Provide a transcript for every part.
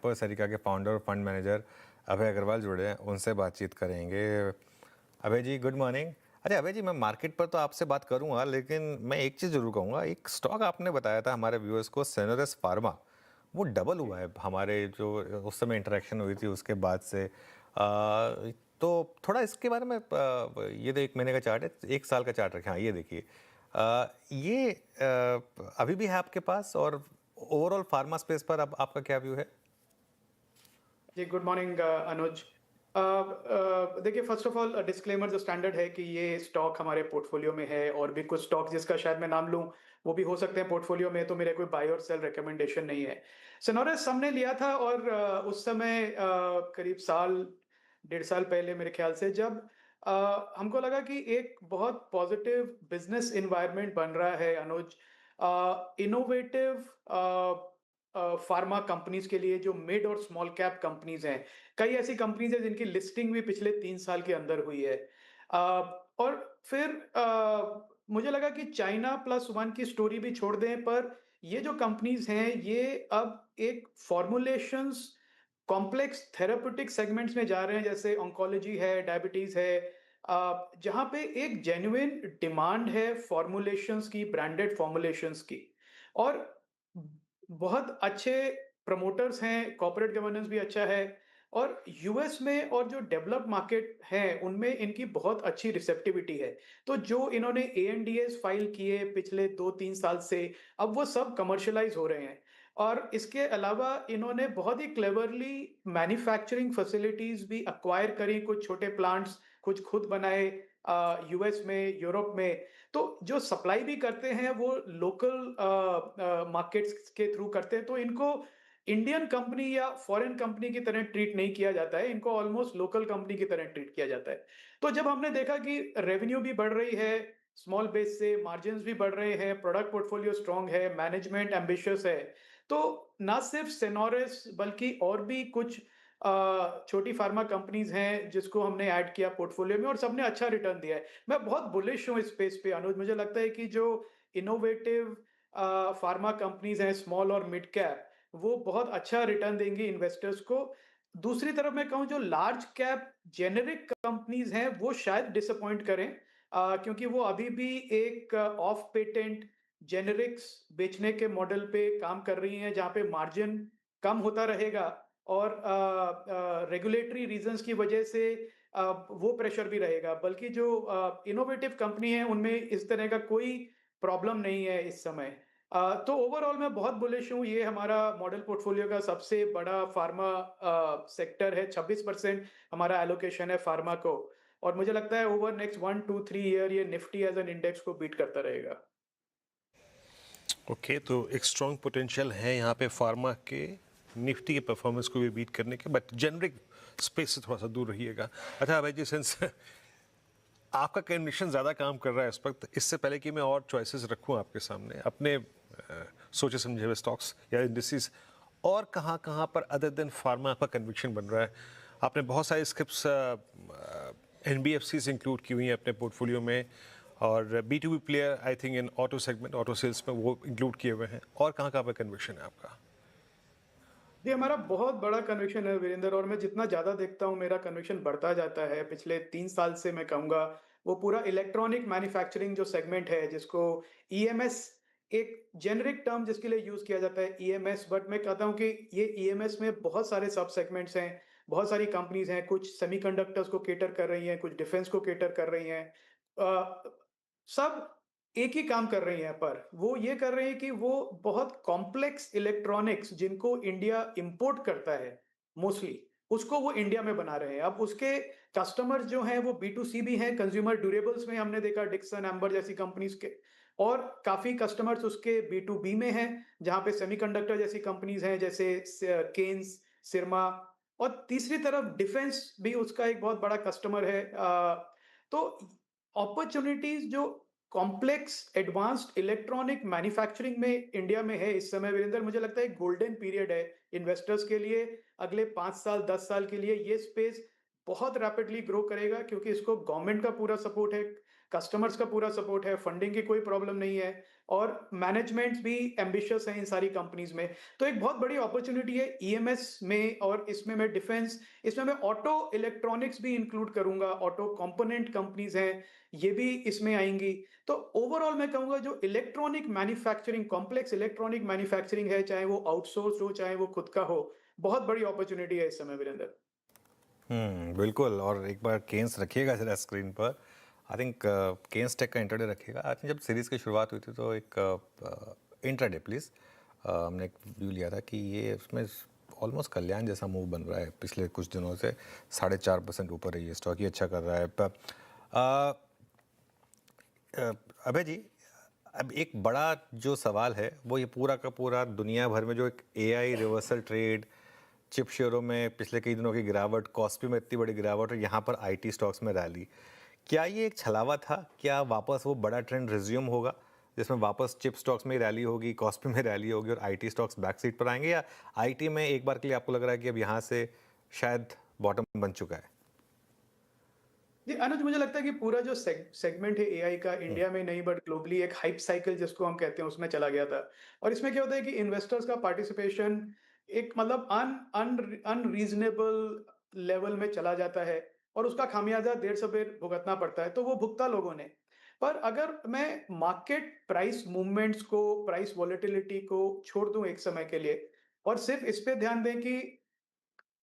सरिका के फाउंडर और fund manager अभय अग्रवाल जुड़े हैं, उनसे बातचीत करेंगे। अभय जी, गुड मॉर्निंग। अरे अभय जी, मैं मार्केट पर तो आपसे बात करूंगा, लेकिन मैं एक चीज़ जरूर कहूंगा। एक स्टॉक आपने बताया था हमारे व्यूअर्स को, सेनोरस फार्मा, वो डबल जी। हुआ है हमारे जो उस समय इंटरेक्शन हुई थी उसके बाद से। तो थोड़ा इसके बारे में ये तो 1 महीने का चार्ट है, 1 साल का चार्ट रखें। हाँ, ये देखिए, ये अभी भी है आपके पास, और ओवरऑल फार्मा स्पेस पर अब आपका क्या व्यू है? जी, गुड मॉर्निंग अनुज। देखिए, फर्स्ट ऑफ ऑल डिस्क्लेमर जो स्टैंडर्ड है कि ये स्टॉक हमारे पोर्टफोलियो में है, और भी कुछ स्टॉक जिसका शायद मैं नाम लूँ, वो भी हो सकते हैं पोर्टफोलियो में, तो मेरे कोई बाय और सेल रिकमेंडेशन नहीं है। सिनोरेस हमने लिया था, और उस समय करीब साल, डेढ़ साल पहले मेरे ख्याल से, जब हमको लगा कि एक बहुत पॉजिटिव बिज़नेस एनवायरनमेंट बन रहा है अनुज, इनोवेटिव फार्मा कंपनीज के लिए, जो मिड और स्मॉल कैप कंपनीज हैं। कई ऐसी कंपनीज हैं जिनकी लिस्टिंग भी पिछले 3 साल के अंदर हुई है। और फिर मुझे लगा कि चाइना प्लस वन की स्टोरी भी छोड़ दें, पर ये जो कंपनीज हैं, ये अब एक फॉर्मुलेशंस कॉम्प्लेक्स थेराप्यूटिक सेगमेंट्स में जा रहे हैं, जैसे ऑन्कोलॉजी है, डायबिटीज है, जहाँ पे एक जेन्युइन डिमांड है फॉर्मुलेशंस की, ब्रांडेड फॉर्मुलेशंस की। और बहुत अच्छे प्रमोटर्स हैं, कॉर्पोरेट गवर्नेंस भी अच्छा है, और यूएस में और जो डेवलप्ड मार्केट हैं, उनमें इनकी बहुत अच्छी रिसेप्टिविटी है। तो जो इन्होंने एएनडीएस फाइल किए पिछले 2-3 साल से, अब वो सब कमर्शियलाइज़ हो रहे हैं। और इसके अलावा इन्होंने बहुत ही क्लेवरली मैन्युफैक्चरिंग फैसिलिटीज़ भी एक्वायर करी, कुछ छोटे प्लांट्स, कुछ खुद बनाए यूएस में, यूरोप में। तो जो सप्लाई भी करते हैं, वो लोकल मार्केट्स के थ्रू करते हैं, तो इनको इंडियन कंपनी या फॉरेन कंपनी की तरह ट्रीट नहीं किया जाता है, इनको ऑलमोस्ट लोकल कंपनी की तरह ट्रीट किया जाता है। तो जब हमने देखा कि रेवेन्यू भी बढ़ रही है, स्मॉल बेस से मार्जिन्स भी बढ़ रहे हैं, प्रोडक्ट पोर्टफोलियो स्ट्रांग है, मैनेजमेंट एम्बिशियस है, तो ना सिर्फ सेनोरिस बल्कि और भी कुछ छोटी फार्मा कंपनीज हैं जिसको हमने ऐड किया पोर्टफोलियो में, और सबने अच्छा रिटर्न दिया है। मैं बहुत बुलिश हूँ इस स्पेस पे अनुज। मुझे लगता है कि जो इनोवेटिव फार्मा कंपनीज हैं, स्मॉल और मिड कैप, वो बहुत अच्छा रिटर्न देंगी इन्वेस्टर्स को। दूसरी तरफ मैं कहूँ, जो लार्ज कैप जेनेरिक कंपनीज हैं, वो शायद डिसअपॉइंट करें, क्योंकि वो अभी भी एक ऑफ पेटेंट जेनेरिक्स बेचने के मॉडल पे काम कर रही हैं, जहाँ पे मार्जिन कम होता रहेगा, और रेगुलेटरी रीजंस की वजह से वो प्रेशर भी रहेगा। बल्कि जो इनोवेटिव कंपनी है, उनमें इस तरह का कोई प्रॉब्लम नहीं है इस समय। तो ओवरऑल मैं बहुत बुलिश हूँ। ये हमारा मॉडल पोर्टफोलियो का सबसे बड़ा फार्मा सेक्टर है, 26% हमारा एलोकेशन है फार्मा को, और मुझे लगता है ओवर नेक्स्ट 1-2-3 ईयर ये निफ्टी एज एन इंडेक्स को बीट करता रहेगा। ओके, तो एक स्ट्रॉन्ग पोटेंशियल है यहाँ पे फार्मा के, निफ्टी के परफॉर्मेंस को भी बीट करने के, बट जेनरिक स्पेस से थोड़ा सा दूर रहिएगा। अच्छा भाई जी, सिंस आपका कन्विक्शन ज़्यादा काम कर रहा है इस वक्त, इससे पहले कि मैं और चॉइसेस रखूँ आपके सामने, अपने सोचे समझे हुए स्टॉक्स या इंडस्ट्रीज और कहाँ कहाँ पर अदर देन फार्मा आपका कन्विक्शन बन रहा है? आपने बहुत सारी स्क्रिप्ट्स एनबीएफसीज इंक्लूड की हुई हैं अपने पोर्टफोलियो में, और B to B player I think in auto segment, auto sales में वो इंक्लूड किए हुए हैं, और कहाँ कहाँ पर कन्विक्शन है आपका? जी, हमारा बहुत बड़ा कन्विक्शन है वीरेंद्र, और मैं जितना ज़्यादा देखता हूँ, मेरा कन्विक्शन बढ़ता जाता है। पिछले 3 साल से मैं कहूँगा, वो पूरा इलेक्ट्रॉनिक मैन्युफैक्चरिंग जो सेगमेंट है, जिसको ईएमएस, एक जेनेरिक टर्म जिसके लिए यूज़ किया जाता है ईएमएस, बट मैं कहता हूँ कि ये ईएमएस में बहुत सारे सब सेगमेंट्स हैं, बहुत सारी कंपनीज़ हैं, कुछ सेमीकंडक्टर्स को कैटर कर रही हैं, कुछ डिफेंस को कैटर कर रही हैं। सब एक ही काम कर रही हैं, पर वो ये कर रही हैं कि वो बहुत कॉम्प्लेक्स इलेक्ट्रॉनिक्स, जिनको इंडिया इंपोर्ट करता है मोस्टली, उसको वो इंडिया में बना रहे हैं। अब उसके कस्टमर्स जो हैं, वो बी टू सी भी हैं, कंज्यूमर ड्यूरेबल्स में हमने देखा डिक्सन एम्बर जैसी कंपनीज के, और काफी कस्टमर्स उसके बी टू बी में हैं, जहां पे सेमीकंडक्टर जैसी कंपनीज हैं, जैसे केन्स, सिरमा। और तीसरी तरफ डिफेंस भी उसका एक बहुत बड़ा कस्टमर है। तो अपॉर्चुनिटीज जो कॉम्प्लेक्स एडवांस्ड इलेक्ट्रॉनिक मैन्युफैक्चरिंग में इंडिया में है इस समय वीरेंद्र, मुझे लगता है गोल्डन पीरियड है इन्वेस्टर्स के लिए। अगले 5 साल 10 साल के लिए ये स्पेस बहुत रैपिडली ग्रो करेगा, क्योंकि इसको गवर्नमेंट का पूरा सपोर्ट है, कस्टमर्स का पूरा सपोर्ट है, फंडिंग की कोई प्रॉब्लम नहीं है और मैनेजमेंट्स भी एम्बिशियस हैं इन सारी कंपनीज़ में। तो एक बहुत बड़ी अपॉर्च्युनिटी है ईएमएस में और इसमें मैं डिफेंस, इसमें मैं ऑटो इलेक्ट्रॉनिक्स भी इंक्लूड करूँगा, ऑटो कंपोनेंट कंपनीज़ हैं, ये भी इसमें आएँगी। तो ओवरऑल मैं कहूँगा जो electronic manufacturing, complex electronic manufacturing है, चाहे वो आउटसोर्स हो, चाहे वो खुद का हो, बहुत बड़ी अपॉर्च्युनिटी है इस समय वीरेंद्र। बिल्कुल। और एक बार केन्स रखिएगा ज़रा स्क्रीन पर। आई थिंक केन्स टेक का इंट्राडे रखिएगा। आई थिंक जब सीरीज़ की शुरुआत हुई थी तो एक इंट्राडे प्लीज़, हमने एक व्यू लिया था कि ये उसमें ऑलमोस्ट कल्याण जैसा मूव बन रहा है पिछले कुछ दिनों से। 4.5% ऊपर है ये स्टॉक, ही अच्छा कर रहा है। अ, अभय जी, अब एक बड़ा जो सवाल है वो ये पूरा का पूरा दुनिया भर में जो एक एआई रिवर्सल ट्रेड, चिप शेयरों में पिछले कई दिनों की गिरावट, कॉस्पी में इतनी बड़ी गिरावट और यहाँ पर आईटी स्टॉक्स में रैली, क्या ये एक छलावा था? क्या वापस वो बड़ा ट्रेंड रिज्यूम होगा जिसमें वापस चिप स्टॉक्स में रैली होगी, कॉस्पी में रैली होगी और आईटी स्टॉक्स बैक सीट पर आएंगे, या आईटी में एक बार के लिए आपको लग रहा है कि अब यहाँ से शायद बॉटम बन चुका है? जी, अनुज मुझे लगता है कि पूरा जो सेगमेंट है एआई का हम्म, इंडिया में नहीं बट ग्लोबली एक हाइप साइकिल जिसको हम कहते हैं उसमें चला गया था। और इसमें क्या होता है कि इन्वेस्टर्स का पार्टिसिपेशन एक मतलब अनरीजनेबल लेवल में चला जाता है और उसका खामियाजा देर सवेर भुगतना पड़ता है, तो वो भुगता लोगों ने। पर अगर मैं मार्केट प्राइस मूवमेंट्स को, प्राइस वॉलेटिलिटी को छोड़ दूं एक समय के लिए और सिर्फ इस पे ध्यान दें कि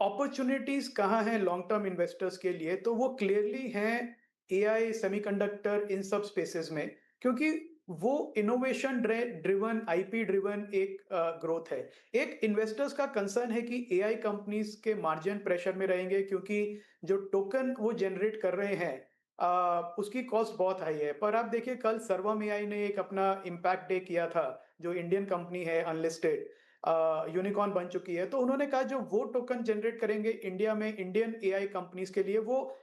अपॉर्चुनिटीज कहाँ हैं लॉन्ग टर्म इन्वेस्टर्स के लिए, तो वो क्लियरली हैं एआई, सेमीकंडक्टर, इन सब स्पेसेस में, क्योंकि वो इनोवेशन ड्रिवन, आईपी ड्रिवन एक ग्रोथ है। एक इन्वेस्टर्स का कंसर्न है कि एआई कंपनीज के मार्जिन प्रेशर में रहेंगे क्योंकि जो टोकन वो जनरेट कर रहे हैं उसकी कॉस्ट बहुत हाई है। पर आप देखिए कल सर्वम एआई ने एक अपना इम्पैक्ट डे किया था, जो इंडियन कंपनी है अनलिस्टेड, यूनिकॉर्न बन चुकी है, तो उन्होंने कहा जो वो टोकन जनरेट करेंगे इंडिया में इंडियन एआई कंपनीज के लिए, वो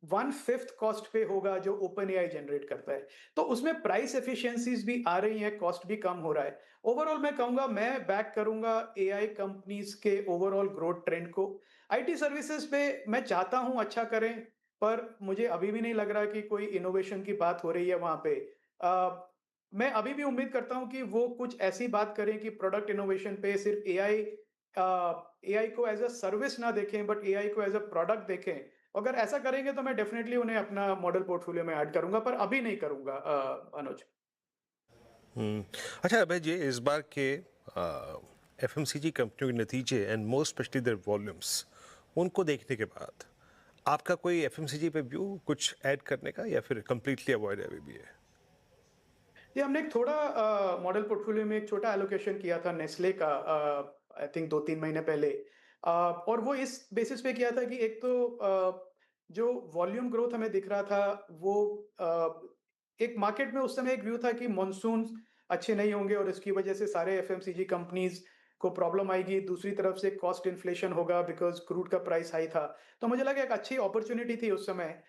1/5 कॉस्ट पे होगा जो ओपन एआई जनरेट करता है। तो उसमें प्राइस एफिशिएंसीज भी आ रही हैं, कॉस्ट भी कम हो रहा है। ओवरऑल मैं कहूंगा, मैं बैक करूंगा एआई कंपनीज के ओवरऑल ग्रोथ ट्रेंड को। आईटी सर्विसेज पे मैं चाहता हूं अच्छा करें, पर मुझे अभी भी नहीं लग रहा कि कोई इनोवेशन की बात हो रही है वहां पे। मैं अभी भी उम्मीद करता हूँ कि वो कुछ ऐसी बात करें कि प्रोडक्ट इनोवेशन पे सिर्फ एआई को एज़ अ सर्विस ना देखें, बट एआई को एज़ अ प्रोडक्ट देखें। अगर ऐसा करेंगे तो मैं डेफिनिटली उन्हें अपना मॉडल पोर्टफोलियो में ऐड करूँगा, पर अभी नहीं करूँगा अनुज। हम्म। अच्छा अभय जी, इस बार के एफएमसीजी कंपनियों के नतीजे and more especially their volumes, उनको देखने के बाद आपका कोई एफएमसीजी पे व्यू कुछ ऐड करने का या फिर कंप्लीटली अवॉइड अभी भी है? ये हमने एक थोड़ा मॉडल पोर्टफोलियो में एक छोटा एलोकेशन किया था नेस्ले का, आई थिंक 2-3 महीने पहले। और वो इस बेसिस पे किया था कि एक तो जो वॉल्यूम ग्रोथ हमें दिख रहा था वो एक मार्केट में उस समय एक व्यू था कि मॉनसून अच्छे नहीं होंगे और इसकी वजह से सारे एफएमसीजी कंपनीज को प्रॉब्लम आएगी। दूसरी तरफ से कॉस्ट इन्फ्लेशन होगा बिकॉज़ क्रूड का प्राइस हाई था। तो मुझे लगा एक अच्छी अपॉर्च्युनिटी थी उस समय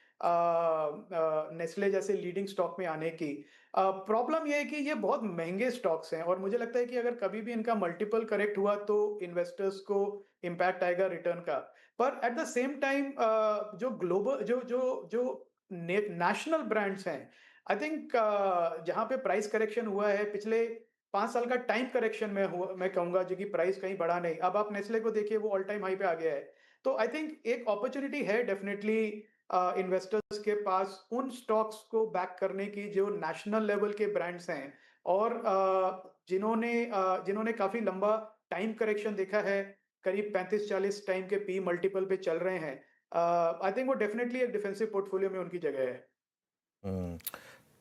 नेस्ले जैसे लीडिंग स्टॉक में आने की। प्रॉब्लम ये है कि ये बहुत महँगे स्टॉक्स हैं और मुझे लगता है कि अगर कभी भी इनका मल्टीपल करेक्ट हुआ तो इन्वेस्टर्स को इम्पैक्ट आएगा रिटर्न का। पर एट द सेम टाइम जो ग्लोबल जो जो जो ने नेशनल ब्रांड्स हैं, आई थिंक जहाँ पे प्राइस करेक्शन हुआ है पिछले 5 साल का टाइम करेक्शन में हुआ, मैं कहूँगा, जो कि प्राइस कहीं बढ़ा नहीं। अब आप नेस्ले को देखिए, वो ऑल टाइम हाई पे आ गया है। तो आई थिंक एक अपॉर्च्युनिटी है डेफिनिटली इन्वेस्टर्स के पास उन स्टॉक्स को बैक करने की जो नेशनल लेवल के ब्रांड्स हैं और जिन्होंने काफी लंबा टाइम करेक्शन देखा है, करीब 35-40 टाइम के पी मल्टीपल पे चल रहे हैं। आई थिंक वो डेफिनेटली एक डिफेंसिव पोर्टफोलियो में उनकी जगह है।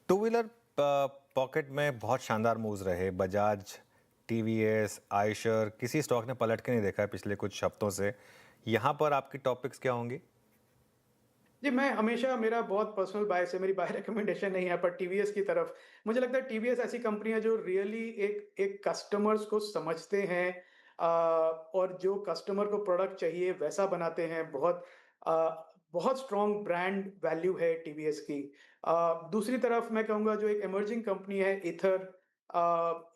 टू व्हीलर पॉकेट में बहुत शानदार मूव्स रहे। बजाज, टीवीएस, आयशर, किसी स्टॉक ने पलट के नहीं देखा है पिछले कुछ हफ्तों से। यहाँ पर आपकी टॉपिक्स क्या होंगी? जी, मैं हमेशा, मेरा बहुत पर्सनल बायस है, मेरी बाय रिकमेंडेशन नहीं है, पर टीवीएस की तरफ मुझे लगता है टीवीएस ऐसी कंपनी है जो रियली एक एक कस्टमर्स को समझते हैं और जो कस्टमर को प्रोडक्ट चाहिए वैसा बनाते हैं। बहुत स्ट्रॉन्ग ब्रांड वैल्यू है टीवीएस की। दूसरी तरफ मैं कहूँगा जो एक इमर्जिंग कंपनी है ईथर,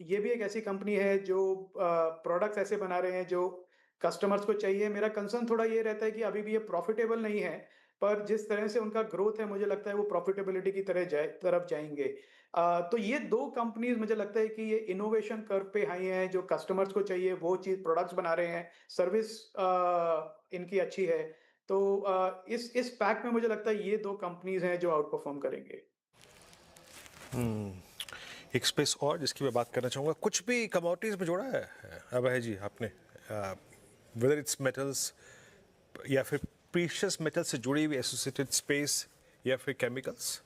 ये भी एक ऐसी कंपनी है जो प्रोडक्ट्स ऐसे बना रहे हैं जो कस्टमर्स को चाहिए। मेरा कंसर्न थोड़ा ये रहता है कि अभी भी ये प्रॉफिटेबल नहीं है, पर जिस तरह से उनका ग्रोथ है मुझे लगता है वो प्रॉफिटेबिलिटी की तरफ जाएँगे। तो ये 2 कंपनीज़ मुझे लगता है कि ये इनोवेशन कर्व पे हाई हैं, जो कस्टमर्स को चाहिए वो चीज़ प्रोडक्ट्स बना रहे हैं, सर्विस इनकी अच्छी है। तो इस पैक में मुझे लगता है ये 2 कंपनीज़ हैं जो आउट परफ़ॉर्म करेंगे। एक स्पेस और जिसकी मैं बात करना चाहूँगा, कुछ भी कमोडिटीज़ में जोड़ा है अभय जी आपने, वेदर इट्स मेटल्स या फिर प्रीशियस मेटल से जुड़ी हुई एसोसिएटेड स्पेस या फिर केमिकल्स?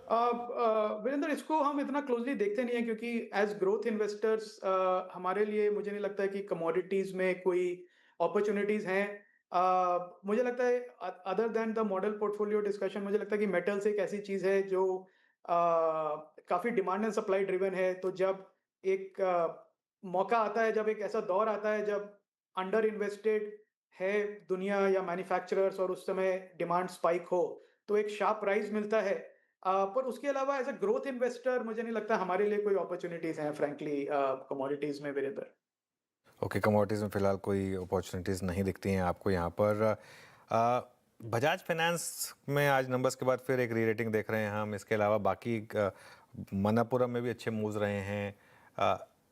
वीरेंद्र, इसको हम इतना क्लोज़ली देखते नहीं हैं क्योंकि एज़ ग्रोथ इन्वेस्टर्स हमारे लिए मुझे नहीं लगता है कि कमोडिटीज़ में कोई अपॉर्च्युनिटीज़ हैं। मुझे लगता है other than the model portfolio discussion मुझे लगता है कि मेटल्स एक ऐसी चीज़ है जो काफ़ी डिमांड एंड सप्लाई ड्रिवन है। तो जब एक मौका आता है, जब एक ऐसा दौर आता है जब अंडर इन्वेस्टेड है दुनिया या मैन्युफैक्चरर्स और उस समय डिमांड स्पाइक हो, तो एक शार्प राइज़ मिलता है। पर उसके अलावा एज़ अ ग्रोथ इन्वेस्टर मुझे नहीं लगता हमारे लिए कोई अपॉर्च्युनिटीज़ हैं फ्रैंकली कमोडिटीज़ में वीरेंद्र। ओके, कमोडिटीज़ में फ़िलहाल कोई अपॉर्चुनिटीज़ नहीं दिखती हैं आपको यहाँ पर। बजाज फाइनेंस में आज नंबर्स के बाद फिर एक री-रेटिंग देख रहे हैं हम। इसके अलावा बाकी मणप्पुरम में भी अच्छे मूव्स रहे हैं।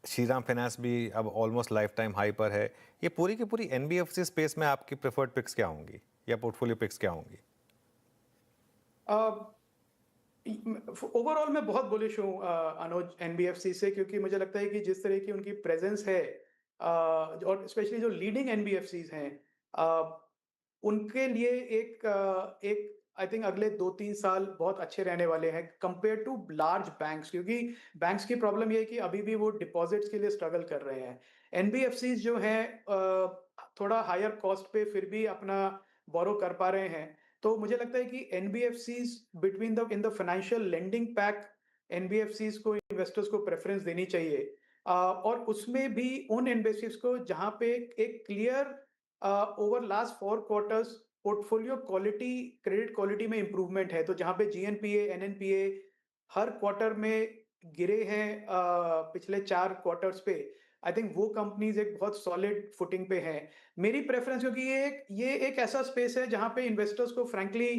श्रीराम फाइनेंस भी अब ऑलमोस्ट लाइफ टाइम हाई पर है। ये पूरी की पूरी एनबीएफसी स्पेस में आपकी प्रेफर्ड पिक्स क्या होंगी या पोर्टफोलियो पिक्स क्या होंगी? ओवरऑल मैं बहुत बुलिश हूँ अनुज एनबीएफसी से, क्योंकि मुझे लगता है कि जिस तरह की उनकी प्रेजेंस है और स्पेशली जो लीडिंग एनबीएफसीज हैं, उनके लिए एक आई थिंक अगले 2-3 साल बहुत अच्छे रहने वाले हैं कंपेयर टू लार्ज बैंक्स, क्योंकि बैंक्स की प्रॉब्लम ये है कि अभी भी वो डिपॉजिट्स के लिए स्ट्रगल कर रहे हैं। एनबीएफसीज जो हैं थोड़ा हायर कॉस्ट पे फिर भी अपना बोरो कर पा रहे हैं। तो मुझे लगता है कि NBFCs between the in the financial lending pack, NBFCs को इन्वेस्टर्स को प्रेफरेंस देनी चाहिए। और उसमें भी उन एनबीएफसीज को जहां पे एक clear over last 4 quarters portfolio quality, credit quality में इंप्रूवमेंट है। तो जहां पे जीएनपीए, एनएनपीए हर क्वार्टर में गिरे हैं पिछले 4 क्वार्टर्स पे, आई थिंक वो कंपनीज एक बहुत सॉलिड फुटिंग पे हैं। मेरी प्रेफरेंस, क्योंकि ये एक ऐसा स्पेस है जहां पे इन्वेस्टर्स को फ्रैंकली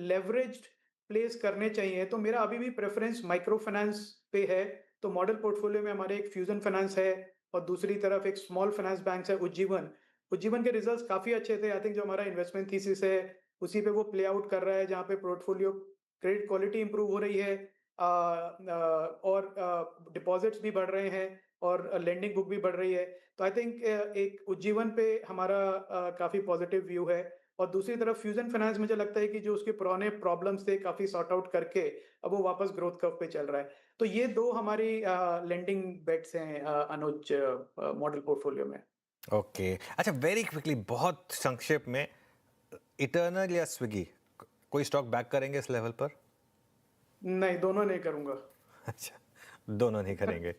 लेवरेज्ड प्लेस करने चाहिए। तो मेरा अभी भी प्रेफरेंस माइक्रो फाइनेंस पे है। तो मॉडल पोर्टफोलियो में हमारे एक फ्यूजन फाइनेंस है और दूसरी तरफ एक स्मॉल फाइनेंस बैंक है उज्जीवन। उज्जीवन के रिजल्ट्स काफी अच्छे थे। आई थिंक जो हमारा इन्वेस्टमेंट थीसिस है उसी पे वो प्ले आउट कर रहा है, जहाँ पे पोर्टफोलियो क्रेडिट क्वालिटी इंप्रूव हो रही है और डिपॉजिट्स भी बढ़ रहे हैं और लेंडिंग बुक भी बढ़ रही है। तो आई थिंक एक उज्जीवन पे हमारा काफी पॉजिटिव व्यू है। और दूसरी तरफ फ्यूजन फाइनेंस मुझे लगता है कि जो उसके पुराने प्रॉब्लम्स थे काफी सॉर्ट आउट करके अब वो वापस ग्रोथ कर्व पे चल रहा है। तो ये 2 हमारी लेंडिंग बेट्स हैं अनुज मॉडल पोर्टफोलियो में। ओके, अच्छा, वेरी क्विकली, बहुत संक्षेप में, इटर्नल या स्विगी, कोई स्टॉक बैक करेंगे इस लेवल पर? नहीं, दोनों नहीं करूंगा। अच्छा, दोनों नहीं करेंगे।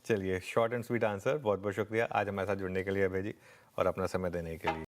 चलिए, शॉर्ट एंड स्वीट आंसर। बहुत बहुत शुक्रिया आज हमारे साथ जुड़ने के लिए अभय जी और अपना समय देने के लिए।